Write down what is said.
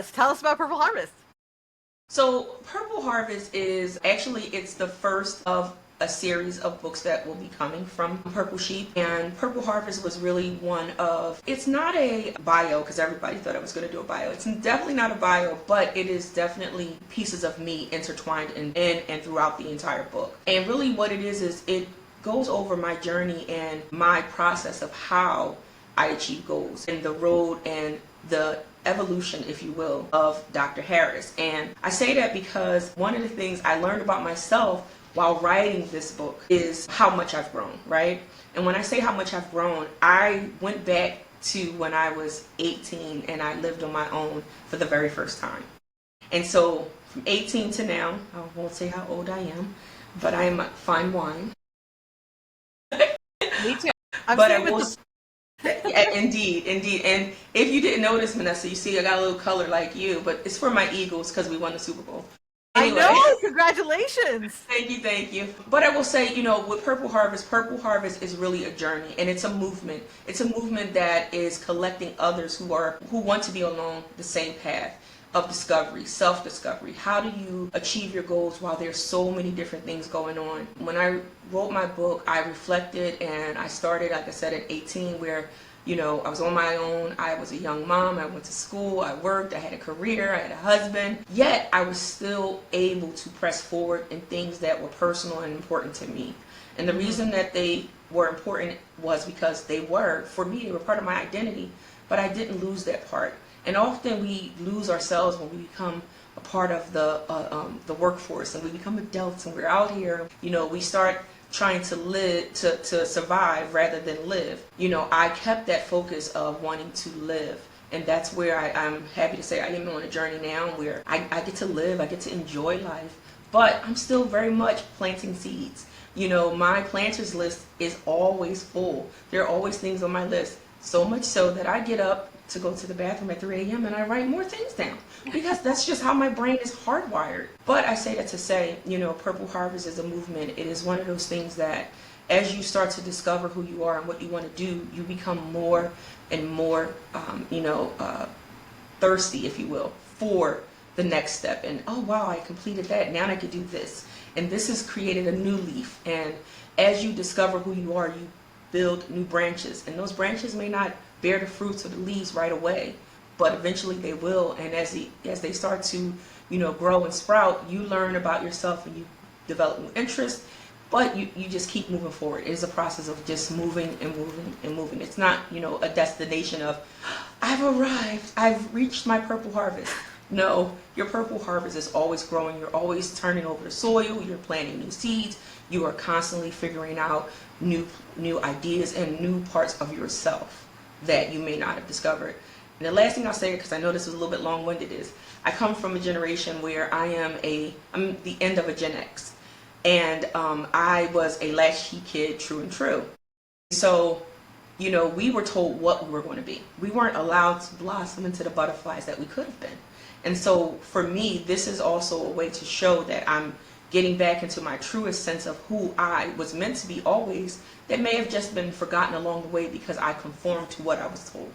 us. Tell us about Purple Harvest. So Purple Harvest is actually, it's the first of a series of books that will be coming from Purple Sheep. And Purple Harvest was really one of, it's not a bio because everybody thought I was going to do a bio. It's definitely not a bio, but it is definitely pieces of me intertwined in and throughout the entire book. And really what it is it goes over my journey and my process of how I achieve goals and the road and the evolution, if you will, of Dr. Harris. And I say that because one of the things I learned about myself while writing this book is how much I've grown, right? And when I say how much I've grown, I went back to when I was 18 and I lived on my own for the very first time. And so from 18 to now, I won't say how old I am, but I am fine wine. Me too. But I will. Yeah, indeed. And if you didn't notice, Vanessa, you see I got a little color like you, but it's for my Eagles because we won the Super Bowl. Anyway. I know, congratulations. Thank you. But I will say, with Purple Harvest is really a journey, and it's a movement. It's a movement that is collecting others who want to be along the same path of discovery, self-discovery. How do you achieve your goals while there's so many different things going on? When I wrote my book, I reflected, and I started, like I said, at 18, where I was on my own. I was a young mom. I went to school. I worked. I had a career. I had a husband. Yet I was still able to press forward in things that were personal and important to me. And the reason that they were important was because for me, they were part of my identity. But I didn't lose that part. And often we lose ourselves when we become a part of the workforce and we become adults and we're out here. We start trying to live, to survive rather than live. I kept that focus of wanting to live. And that's where I'm happy to say I am on a journey now where I get to live, I get to enjoy life, but I'm still very much planting seeds. My planters list is always full. There are always things on my list, so much so that I get up to go to the bathroom at 3 a.m. and I write more things down because that's just how my brain is hardwired. But I say that to say, Purple Harvest is a movement. It is one of those things that as you start to discover who you are and what you want to do, you become more and more, thirsty, if you will, for the next step. And oh wow, I completed that. Now I can do this. And this has created a new leaf. And as you discover who you are, you build new branches. And those branches may not bear the fruits or the leaves right away, but eventually they will. And as they start to grow and sprout, you learn about yourself and you develop new interests, but you just keep moving forward. It is a process of just moving and moving and moving. It's not a destination of I've arrived, I've reached my purple harvest. No, your purple harvest is always growing. You're always turning over the soil, you're planting new seeds, you are constantly figuring out new ideas and new parts of yourself that you may not have discovered. And the last thing I'll say, because I know this is a little bit long-winded, is I come from a generation where I'm the end of a Gen X. And I was a latchkey kid, true and true. So, we were told what we were going to be. We weren't allowed to blossom into the butterflies that we could have been. And so for me, this is also a way to show that I'm getting back into my truest sense of who I was meant to be always, that may have just been forgotten along the way because I conformed to what I was told.